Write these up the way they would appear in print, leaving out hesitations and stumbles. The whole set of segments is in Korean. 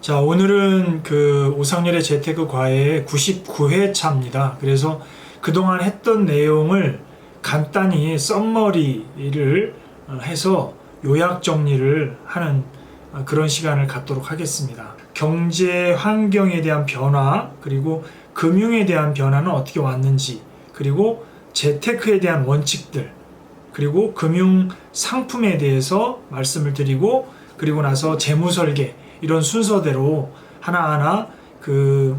자, 오늘은 그 오상렬의 재테크 과외의 99회차입니다. 그래서 그동안 했던 내용을 간단히 썸머리를 해서 요약 정리를 하는 그런 시간을 갖도록 하겠습니다. 경제 환경에 대한 변화, 그리고 금융에 대한 변화는 어떻게 왔는지, 그리고 재테크에 대한 원칙들, 그리고 금융 상품에 대해서 말씀을 드리고, 그리고 나서 재무 설계, 이런 순서대로 하나하나 그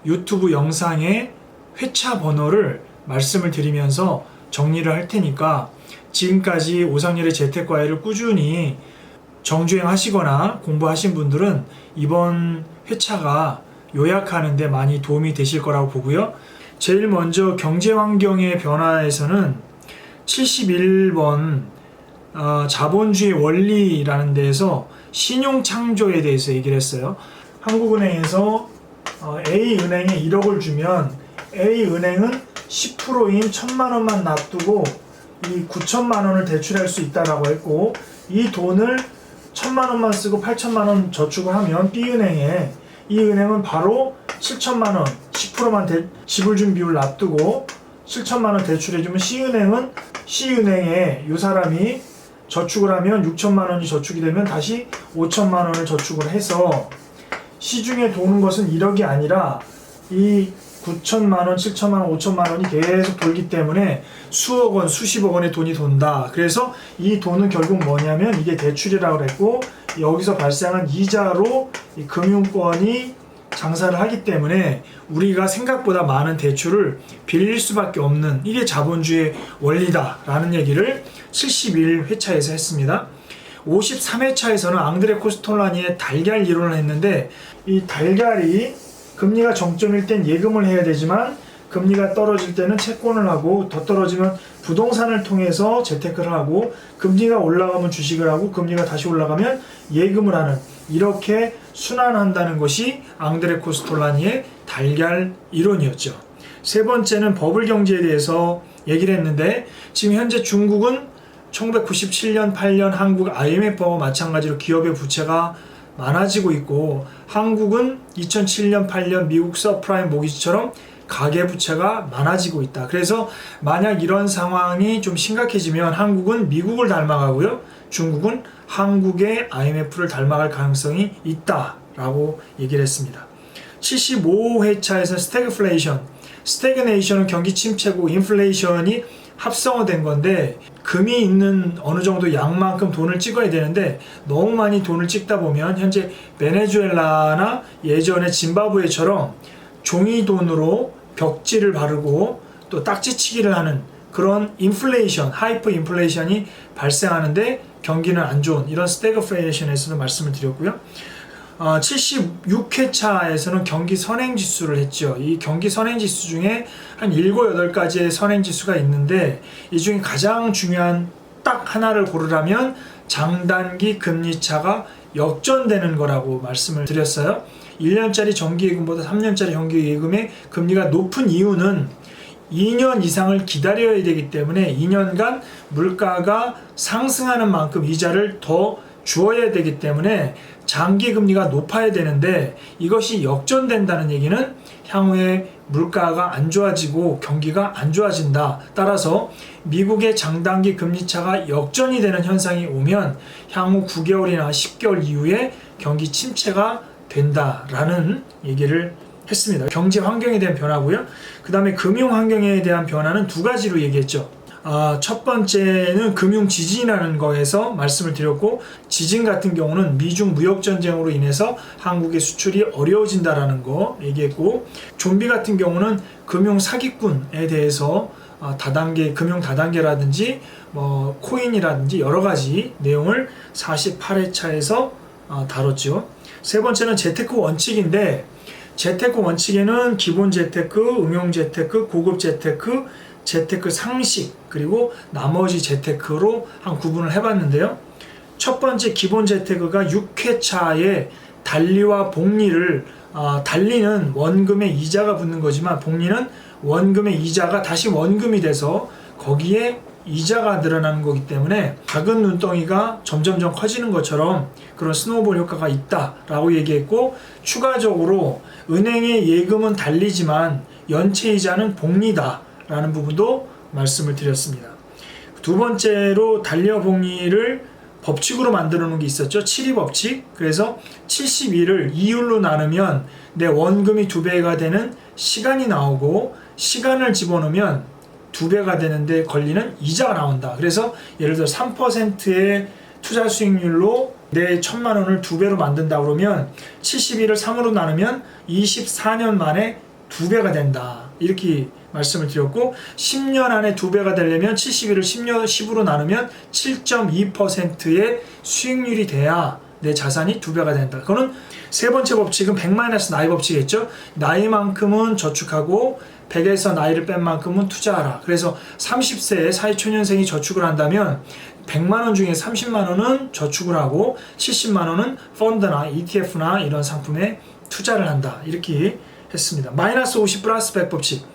유튜브 영상의 회차 번호를 말씀을 드리면서 정리를 할 테니까 지금까지 오상렬의 재테크과외를 꾸준히 정주행 하시거나 공부하신 분들은 이번 회차가 요약하는 데 많이 도움이 되실 거라고 보고요. 제일 먼저 경제 환경의 변화에서는 71번 자본주의 원리라는 데에서 신용 창조에 대해서 얘기를 했어요. 한국은행에서 A은행에 1억을 주면 A은행은 10%인 1,000만 원만 놔두고 이 9천만 원을 대출할 수 있다라고 했고, 이 돈을 1,000만 원만 쓰고 8천만 원 저축을 하면 B은행에 이 은행은 바로 7천만 원 10%만 지불 준 비율 놔두고 7천만 원 대출해주면 C은행에 이 사람이 저축을 하면 6천만 원이 저축이 되면 다시 5천만 원을 저축을 해서 시중에 도는 것은 1억이 아니라 이 9천만 원, 7천만 원, 5천만 원이 계속 돌기 때문에 수억 원, 수십억 원의 돈이 돈다. 그래서 이 돈은 결국 뭐냐면 이게 대출이라고 그랬고, 여기서 발생한 이자로 이 금융권이 장사를 하기 때문에 우리가 생각보다 많은 대출을 빌릴 수밖에 없는, 이게 자본주의 원리다라는 얘기를 71회차에서 했습니다. 53회차에서는 앙드레 코스톨라니의 달걀 이론을 했는데, 이 달걀이 금리가 정점일 땐 예금을 해야 되지만 금리가 떨어질 때는 채권을 하고, 더 떨어지면 부동산을 통해서 재테크를 하고, 금리가 올라가면 주식을 하고, 금리가 다시 올라가면 예금을 하는, 이렇게 순환한다는 것이 앙드레 코스톨라니의 달걀 이론이었죠. 세 번째는 버블 경제에 대해서 얘기를 했는데, 지금 현재 중국은 1997년 8년 한국 IMF와 마찬가지로 기업의 부채가 많아지고 있고, 한국은 2007년 8년 미국 서프라임 모기지처럼 가계부채가 많아지고 있다. 그래서 만약 이런 상황이 좀 심각해지면 한국은 미국을 닮아가고요, 중국은 한국의 IMF를 닮아갈 가능성이 있다라고 얘기를 했습니다. 75회차에서 스태그네이션은 경기 침체고 인플레이션이 합성화된 건데, 금이 있는 어느 정도 양만큼 돈을 찍어야 되는데 너무 많이 돈을 찍다 보면 현재 베네수엘라나 예전에 짐바브웨처럼 종이 돈으로 벽지를 바르고 또 딱지치기를 하는 그런 인플레이션, 하이퍼 인플레이션이 발생하는데 경기는 안 좋은, 이런 스태그플레이션에서도 말씀을 드렸고요. 76회차에서는 경기 선행지수를 했죠. 이 경기 선행지수 중에 한 7, 8가지의 선행지수가 있는데, 이 중에 가장 중요한 딱 하나를 고르라면 장단기 금리차가 역전되는 거라고 말씀을 드렸어요. 1년짜리 정기예금보다 3년짜리 정기예금의 금리가 높은 이유는 2년 이상을 기다려야 되기 때문에 2년간 물가가 상승하는 만큼 이자를 더 주어야 되기 때문에 장기 금리가 높아야 되는데, 이것이 역전된다는 얘기는 향후에 물가가 안 좋아지고 경기가 안 좋아진다. 따라서 미국의 장단기 금리차가 역전이 되는 현상이 오면 향후 9개월이나 10개월 이후에 경기 침체가 된다라는 얘기를 했습니다. 경제 환경에 대한 변화고요. 그 다음에 금융 환경에 대한 변화는 두 가지로 얘기했죠. 첫 번째는 금융 지진이라는 거에서 말씀을 드렸고, 지진 같은 경우는 미중 무역 전쟁으로 인해서 한국의 수출이 어려워진다라는 거 얘기했고, 좀비 같은 경우는 금융 사기꾼에 대해서 금융 다단계라든지 코인이라든지 여러 가지 내용을 48회차에서 다뤘죠. 세 번째는 재테크 원칙인데, 재테크 원칙에는 기본 재테크, 응용 재테크, 고급 재테크, 재테크 상식, 그리고 나머지 재테크로 한 구분을 해봤는데요. 첫 번째 기본 재테크가 6회차에 달리와 복리를, 달리는 원금에 이자가 붙는 거지만 복리는 원금의 이자가 다시 원금이 돼서 거기에 이자가 늘어나는 거기 때문에 작은 눈덩이가 점점점 커지는 것처럼 그런 스노우볼 효과가 있다라고 얘기했고, 추가적으로 은행의 예금은 달리지만 연체 이자는 복리다라는 부분도 말씀을 드렸습니다. 두 번째로 달려복리를 법칙으로 만들어 놓은 게 있었죠. 7이 법칙. 그래서 72를 2율로 나누면 내 원금이 2배가 되는 시간이 나오고, 시간을 집어넣으면 2배가 되는데 걸리는 이자가 나온다. 그래서 예를 들어 3%의 투자 수익률로 내 1,000만 원을 2배로 만든다 그러면 72를 3으로 나누면 24년 만에 2배가 된다. 이렇게 말씀을 드렸고, 10년 안에 2배가 되려면 72를 10으로 나누면 7.2%의 수익률이 돼야 내 자산이 2배가 된다. 그거는 세 번째 법칙은 100- 나이 법칙이겠죠. 나이만큼은 저축하고 100에서 나이를 뺀 만큼은 투자하라. 그래서 30세에 사회초년생이 저축을 한다면 100만 원 중에 30만 원은 저축을 하고 70만 원은 펀드나 ETF나 이런 상품에 투자를 한다. 이렇게 했습니다. -50 플러스 100 법칙.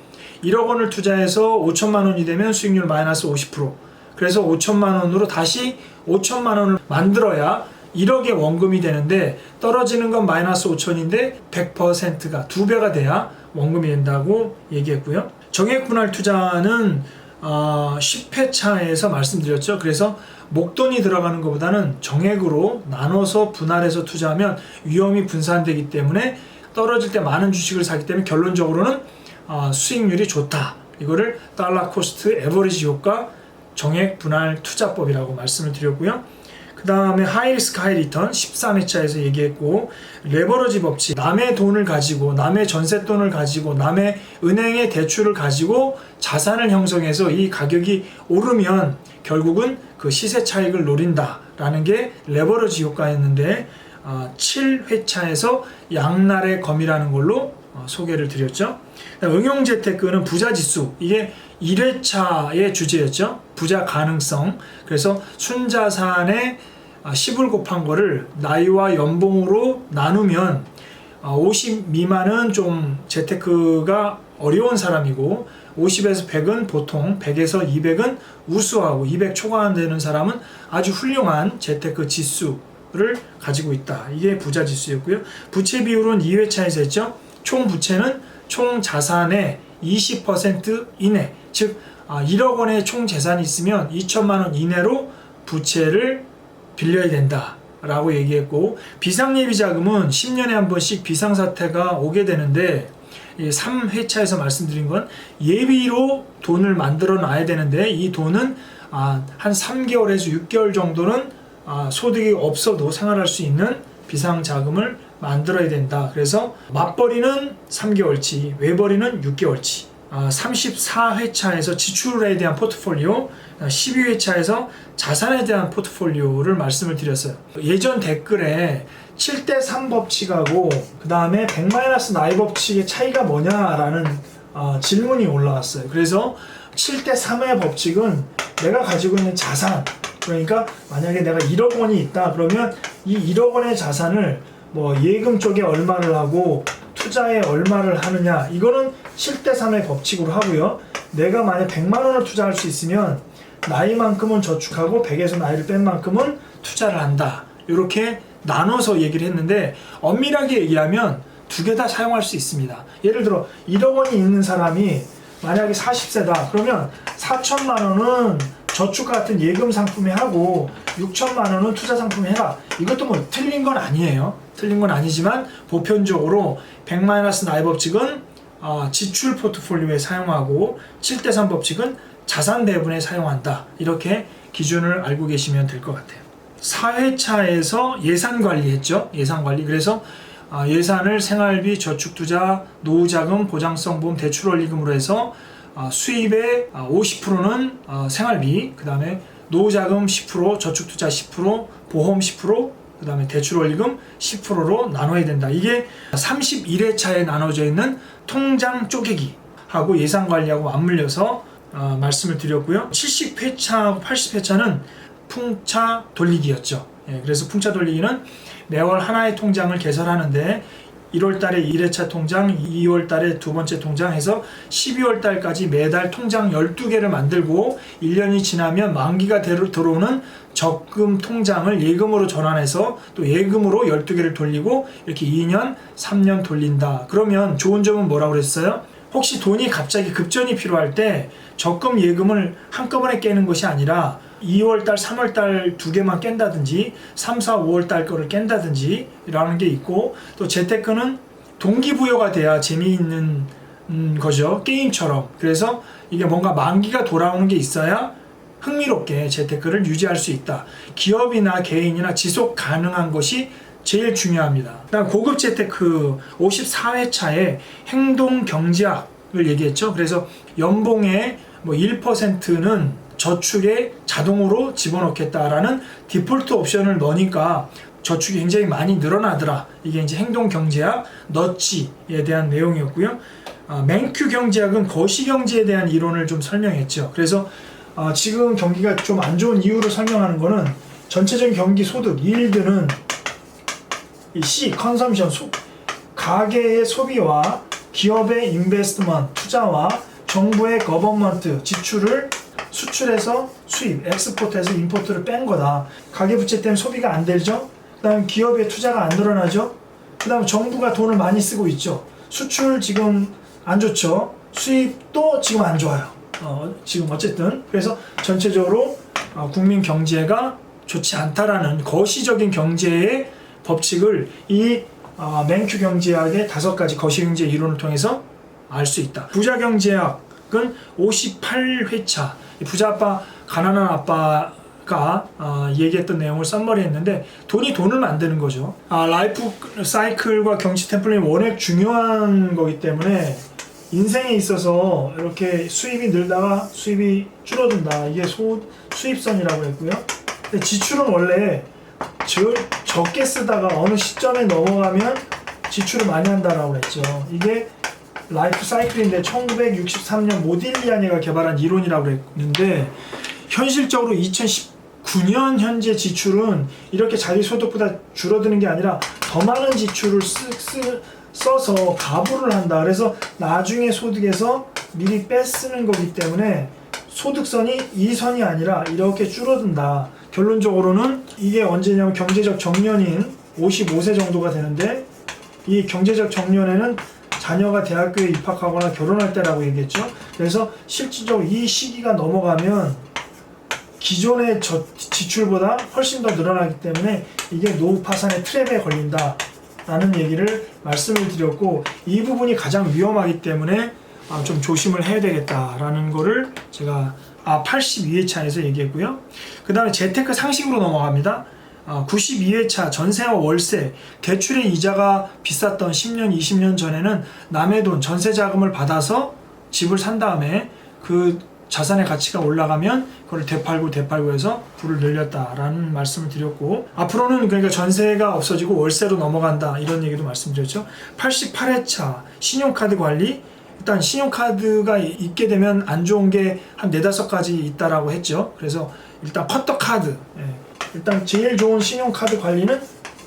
1억 원을 투자해서 5천만 원이 되면 수익률 -50%. 그래서 5천만 원으로 다시 5천만 원을 만들어야 1억의 원금이 되는데, 떨어지는 건 -5천인데 100%가 2배가 돼야 원금이 된다고 얘기했고요. 정액 분할 투자는 10회차에서 말씀드렸죠. 그래서 목돈이 들어가는 것보다는 정액으로 나눠서 분할해서 투자하면 위험이 분산되기 때문에 떨어질 때 많은 주식을 사기 때문에 결론적으로는 수익률이 좋다. 이거를 달러 코스트 에버리지 효과 정액 분할 투자법이라고 말씀을 드렸고요. 그 다음에 하이리스크 하이리턴 13회차에서 얘기했고, 레버러지 법칙, 남의 돈을 가지고, 남의 전세돈을 가지고, 남의 은행의 대출을 가지고 자산을 형성해서 이 가격이 오르면 결국은 그 시세 차익을 노린다라는 게 레버러지 효과였는데, 7회차에서 양날의 검이라는 걸로 소개를 드렸죠. 응용재테크는 부자지수, 이게 1회차의 주제였죠. 부자 가능성. 그래서 순자산의 10을 곱한 거를 나이와 연봉으로 나누면 50 미만은 좀 재테크가 어려운 사람이고, 50에서 100은 보통, 100에서 200은 우수하고, 200 초과한 되는 사람은 아주 훌륭한 재테크 지수를 가지고 있다. 이게 부자지수였고요. 부채 비율은 2회차에서 했죠. 총 부채는 총 자산의 20% 이내, 즉 1억 원의 총 재산이 있으면 2천만 원 이내로 부채를 빌려야 된다 라고 얘기했고, 비상예비 자금은 10년에 한 번씩 비상사태가 오게 되는데, 3회차에서 말씀드린 건 예비로 돈을 만들어 놔야 되는데, 이 돈은 한 3개월에서 6개월 정도는 소득이 없어도 생활할 수 있는 비상자금을 만들어야 된다. 그래서 맞벌이는 3개월치, 외벌이는 6개월치. 34회차에서 지출에 대한 포트폴리오, 12회차에서 자산에 대한 포트폴리오를 말씀을 드렸어요. 예전 댓글에 7대3 법칙하고 그 다음에 100- 나이 법칙의 차이가 뭐냐라는 질문이 올라왔어요. 그래서 7대3의 법칙은 내가 가지고 있는 자산, 그러니까 만약에 내가 1억 원이 있다 그러면 이 1억 원의 자산을 뭐 예금 쪽에 얼마를 하고 투자에 얼마를 하느냐, 이거는 7대3의 법칙으로 하고요. 내가 만약 100만 원을 투자할 수 있으면 나이만큼은 저축하고 100에서 나이를 뺀 만큼은 투자를 한다. 이렇게 나눠서 얘기를 했는데, 엄밀하게 얘기하면 두 개 다 사용할 수 있습니다. 예를 들어 1억 원이 있는 사람이 만약에 40세다 그러면 4천만 원은 저축 같은 예금 상품에 하고 6천만 원은 투자 상품에 해라. 이것도 뭐 틀린 건 아니에요. 틀린 건 아니지만 보편적으로 100- 나이 법칙은 지출 포트폴리오에 사용하고 7대3 법칙은 자산 배분에 사용한다. 이렇게 기준을 알고 계시면 될 것 같아요. 4회차에서 예산 관리했죠. 예산 관리. 그래서 예산을 생활비, 저축투자, 노후자금, 보장성보험, 대출원리금으로 해서 수입의 50%는 생활비, 그 다음에 노후자금 10%, 저축투자 10%, 보험 10%, 그 다음에 대출원리금 10%로 나눠야 된다. 이게 31회차에 나눠져 있는 통장 쪼개기하고 예산관리하고 맞물려서 말씀을 드렸고요. 70회차하고 80회차는 풍차 돌리기였죠. 그래서 풍차 돌리기는 매월 하나의 통장을 개설하는데 1월 달에 1회차 통장, 2월 달에 두 번째 통장 해서 12월 달까지 매달 통장 12개를 만들고 1년이 지나면 만기가 들어오는 적금 통장을 예금으로 전환해서 또 예금으로 12개를 돌리고 이렇게 2년, 3년 돌린다. 그러면 좋은 점은 뭐라고 그랬어요? 혹시 돈이 갑자기 급전이 필요할 때 적금 예금을 한꺼번에 깨는 것이 아니라 2월달, 3월달 두 개만 깬다든지 3, 4, 5월달 거를 깬다든지 라는 게 있고, 또 재테크는 동기부여가 돼야 재미있는 거죠. 게임처럼. 그래서 이게 뭔가 만기가 돌아오는 게 있어야 흥미롭게 재테크를 유지할 수 있다. 기업이나 개인이나 지속 가능한 것이 제일 중요합니다. 그다음 고급 재테크 54회차에 행동 경제학을 얘기했죠. 그래서 연봉의 뭐 1%는 저축에 자동으로 집어넣겠다라는 디폴트 옵션을 넣으니까 저축이 굉장히 많이 늘어나더라. 이게 이제 행동 경제학 너치에 대한 내용이었고요. 맨큐 경제학은 거시 경제에 대한 이론을 좀 설명했죠. 그래서 지금 경기가 좀 안 좋은 이유를 설명하는 거는 전체적인 경기 소득 yield는 이 C 컨섬션 가계의 소비와 기업의 인베스트먼트 투자와 정부의 거버먼트 지출을 수출해서 수입, 엑스포트에서 임포트를 뺀 거다. 가계부채 때문에 소비가 안 되죠. 그 다음 기업의 투자가 안 늘어나죠. 그 다음 정부가 돈을 많이 쓰고 있죠. 수출 지금 안 좋죠. 수입도 지금 안 좋아요. 지금 어쨌든 그래서 전체적으로 국민 경제가 좋지 않다라는 거시적인 경제의 법칙을 이 맨큐 경제학의 5가지 거시 경제 이론을 통해서 알 수 있다. 부자 경제학은 58회차 부자 아빠, 가난한 아빠가 얘기했던 내용을 썸머리했는데 돈을 만드는 거죠. 라이프 사이클과 경치 템플릿이 워낙 중요한 거기 때문에 인생에 있어서 이렇게 수입이 늘다가 수입이 줄어든다. 이게 수입선이라고 했고요. 근데 지출은 원래 적게 쓰다가 어느 시점에 넘어가면 지출을 많이 한다라고 했죠. 이게 라이프 사이클인데 1963년 모딜리아니가 개발한 이론이라고 했는데 현실적으로 2019년 현재 지출은 이렇게 자기 소득보다 줄어드는 게 아니라 더 많은 지출을 써서 가부를 한다. 그래서 나중에 소득에서 미리 빼쓰는 거기 때문에 소득선이 이 선이 아니라 이렇게 줄어든다. 결론적으로는 이게 언제냐면 경제적 정년인 55세 정도가 되는데 이 경제적 정년에는 자녀가 대학교에 입학하거나 결혼할 때라고 얘기했죠. 그래서 실질적으로 이 시기가 넘어가면 기존의 지출보다 훨씬 더 늘어나기 때문에 이게 노후 파산의 트랩에 걸린다 라는 얘기를 말씀을 드렸고, 이 부분이 가장 위험하기 때문에 좀 조심을 해야 되겠다라는 거를 제가 82회차에서 얘기했고요. 그 다음에 재테크 상식으로 넘어갑니다. 92회차 전세와 월세, 대출의 이자가 비쌌던 10년, 20년 전에는 남의 돈, 전세 자금을 받아서 집을 산 다음에 그 자산의 가치가 올라가면 그걸 되팔고 해서 부를 늘렸다라는 말씀을 드렸고, 앞으로는 그러니까 전세가 없어지고 월세로 넘어간다 이런 얘기도 말씀드렸죠. 88회차 신용카드 관리, 일단 신용카드가 있게 되면 안 좋은 게 한 4-5가지 있다라고 했죠. 그래서 일단 커터카드, 일단 제일 좋은 신용카드 관리는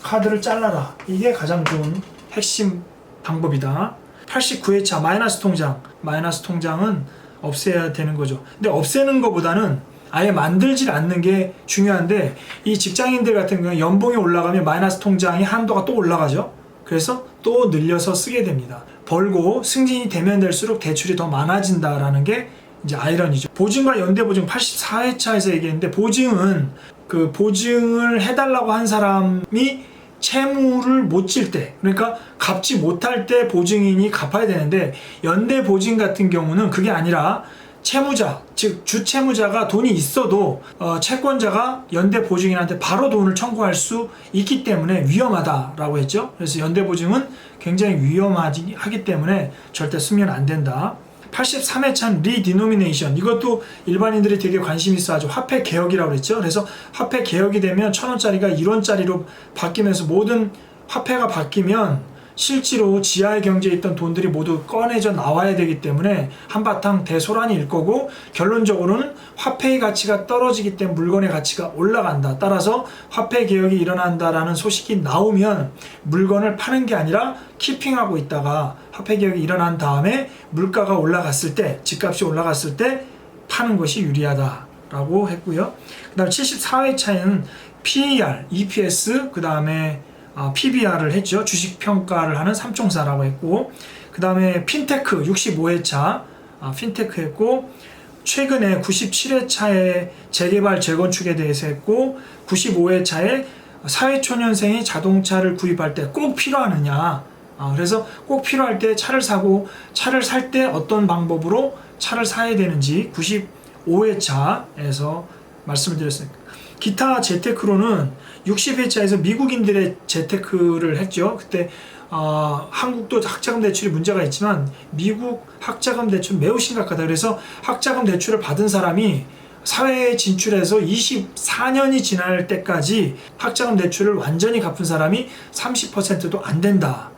카드를 잘라라. 이게 가장 좋은 핵심 방법이다. 89회차 마이너스 통장, 마이너스 통장은 없애야 되는 거죠. 근데 없애는 것보다는 아예 만들질 않는 게 중요한데, 이 직장인들 같은 경우는 연봉이 올라가면 마이너스 통장의 한도가 또 올라가죠. 그래서 또 늘려서 쓰게 됩니다. 벌고 승진이 되면 될수록 대출이 더 많아진다라는 게 이제 아이러니죠. 보증과 연대보증 84회차에서 얘기했는데, 보증은 그 보증을 해달라고 한 사람이 채무를 못 질 때, 그러니까 갚지 못할 때 보증인이 갚아야 되는데, 연대보증 같은 경우는 그게 아니라 채무자, 즉 주채무자가 돈이 있어도 채권자가 연대보증인한테 바로 돈을 청구할 수 있기 때문에 위험하다라고 했죠. 그래서 연대보증은 굉장히 위험하기 때문에 절대 쓰면 안 된다. 83회차는 리디노미네이션, 이것도 일반인들이 되게 관심 있어 하죠. 화폐 개혁이라고 그랬죠. 그래서 화폐 개혁이 되면 1,000원짜리가 1원짜리로 바뀌면서 모든 화폐가 바뀌면 실제로 지하의 경제에 있던 돈들이 모두 꺼내져 나와야 되기 때문에 한바탕 대소란이 일 거고, 결론적으로는 화폐의 가치가 떨어지기 때문에 물건의 가치가 올라간다. 따라서 화폐 개혁이 일어난다라는 소식이 나오면 물건을 파는 게 아니라 키핑하고 있다가 화폐 개혁이 일어난 다음에 물가가 올라갔을 때, 집값이 올라갔을 때 파는 것이 유리하다라고 했고요. 그 다음 74회차에는 PER, EPS, 그 다음에 PBR을 했죠. 주식 평가를 하는 삼총사라고 했고, 그 다음에 핀테크 65회차 핀테크 했고, 최근에 97회차에 재개발 재건축에 대해서 했고, 95회차에 사회초년생이 자동차를 구입할 때 꼭 필요하느냐, 그래서 꼭 필요할 때 차를 사고, 차를 살 때 어떤 방법으로 차를 사야 되는지 95회차에서 말씀을 드렸습니다. 기타 재테크로는 60회차에서 미국인들의 재테크를 했죠. 그때 한국도 학자금 대출이 문제가 있지만 미국 학자금 대출 매우 심각하다. 그래서 학자금 대출을 받은 사람이 사회에 진출해서 24년이 지날 때까지 학자금 대출을 완전히 갚은 사람이 30%도 안 된다.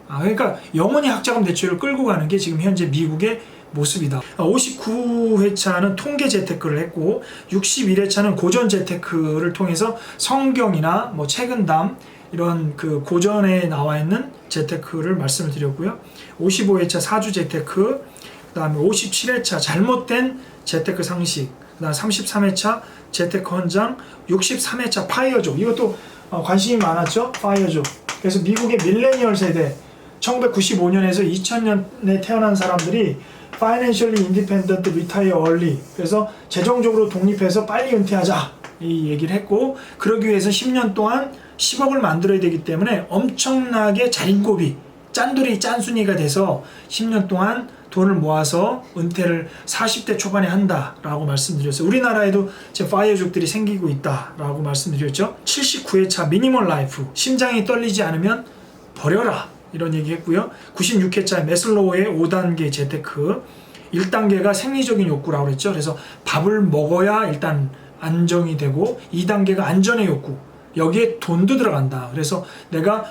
그러니까 영원히 학자금 대출을 끌고 가는 게 지금 현재 미국의 모습이다. 59회차는 통계 재테크를 했고, 61회차는 고전 재테크를 통해서 성경이나 뭐 책은담 이런 그 고전에 나와 있는 재테크를 말씀을 드렸고요. 55회차 사주 재테크, 그 다음에 57회차 잘못된 재테크 상식, 그 다음 33회차 재테크 헌장, 63회차 파이어족, 이것도 관심이 많았죠. 파이어족. 그래서 미국의 밀레니얼 세대, 1995년에서 2000년에 태어난 사람들이 Financially Independent Retire Early, 그래서 재정적으로 독립해서 빨리 은퇴하자 이 얘기를 했고, 그러기 위해서 10년 동안 10억을 만들어야 되기 때문에 엄청나게 자린고비, 짠돌이 짠순이가 돼서 10년 동안 돈을 모아서 은퇴를 40대 초반에 한다라고 말씀드렸어요. 우리나라에도 이제 파이어족들이 생기고 있다라고 말씀드렸죠. 79회차 미니멀 라이프, 심장이 떨리지 않으면 버려라, 이런 얘기 했고요. 96회차 매슬로우의 5단계 재테크, 1단계가 생리적인 욕구라고 그랬죠. 그래서 밥을 먹어야 일단 안정이 되고, 2단계가 안전의 욕구, 여기에 돈도 들어간다. 그래서 내가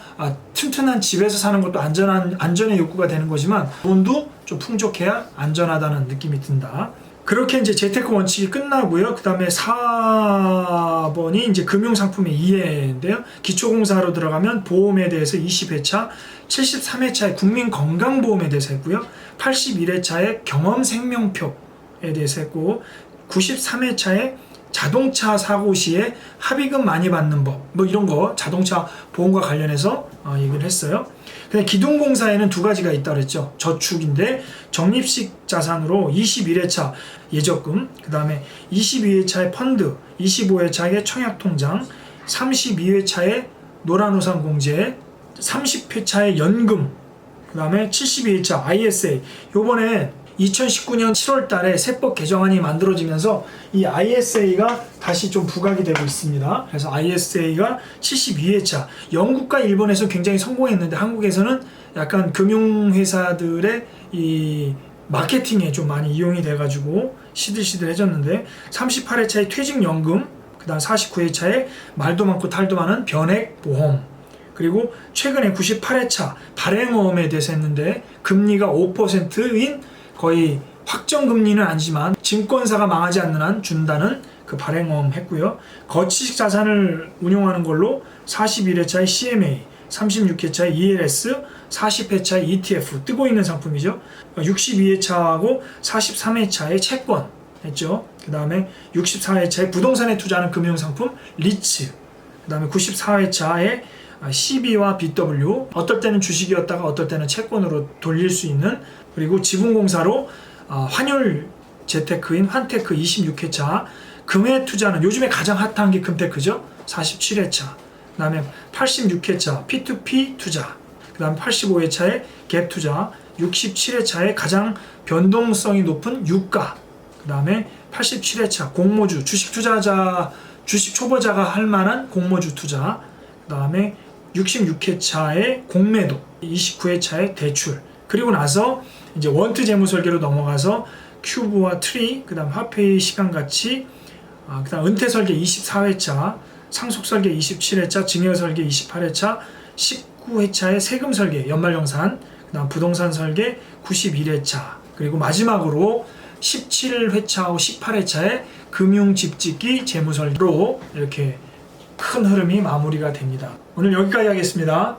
튼튼한 집에서 사는 것도 안전의 욕구가 되는 거지만 돈도 좀 풍족해야 안전하다는 느낌이 든다. 그렇게 이제 재테크 원칙이 끝나고요. 그 다음에 4번이 이제 금융상품의 이해인데요. 기초공사로 들어가면 보험에 대해서 20회차, 73회차에 국민건강보험에 대해서 했고요. 81회차에 경험생명표에 대해서 했고, 93회차에 자동차 사고 시에 합의금 많이 받는 법, 뭐 이런 거 자동차 보험과 관련해서 얘기를 했어요. 근데 기둥공사에는 두 가지가 있다 그랬죠. 저축인데 적립식 자산으로 21회차 예적금, 그 다음에 22회차의 펀드, 25회차의 청약통장, 32회차의 노란우산공제, 30회차의 연금, 그 다음에 72회차 ISA. 요번에 2019년 7월 달에 세법 개정안이 만들어지면서 이 ISA가 다시 좀 부각이 되고 있습니다. 그래서 ISA가 72회차, 영국과 일본에서 굉장히 성공했는데 한국에서는 약간 금융회사들의 이 마케팅에 좀 많이 이용이 돼가지고 시들시들해졌는데, 38회차의 퇴직연금, 그 다음 49회차에 말도 많고 탈도 많은 변액보험, 그리고 최근에 98회차 발행어음에 대해서 했는데 금리가 5%인 거의 확정금리는 아니지만 증권사가 망하지 않는 한 준다는 그 발행어음 했고요. 거치식 자산을 운용하는 걸로 41회차의 CMA, 36회차의 ELS, 40회차의 ETF, 뜨고 있는 상품이죠. 62회차하고 43회차의 채권 했죠. 그 다음에 64회차의 부동산에 투자하는 금융상품 리츠, 그 다음에 94회차의 CB와 BW, 어떨 때는 주식이었다가 어떨 때는 채권으로 돌릴 수 있는, 그리고 지분공사로 환율 재테크인 환테크 26회차, 금에 투자는 요즘에 가장 핫한 게 금테크죠. 47회차, 그 다음에 86회차 P2P 투자, 그 다음에 85회차의 갭 투자, 67회차의 가장 변동성이 높은 유가, 그 다음에 87회차 공모주, 주식 투자자, 주식 초보자가 할 만한 공모주 투자, 그 다음에 66회차의 공매도, 29회차의 대출, 그리고 나서 이제 원트 재무 설계로 넘어가서 큐브와 트리, 그 다음 화폐의 시간가치, 그 다음 은퇴 설계 24회차, 상속 설계 27회차, 증여 설계 28회차, 19회차의 세금 설계 연말정산, 그다음 부동산 설계 91회차, 그리고 마지막으로 17회차하고 18회차의 금융집짓기 재무설계로 이렇게 큰 흐름이 마무리가 됩니다. 오늘 여기까지 하겠습니다.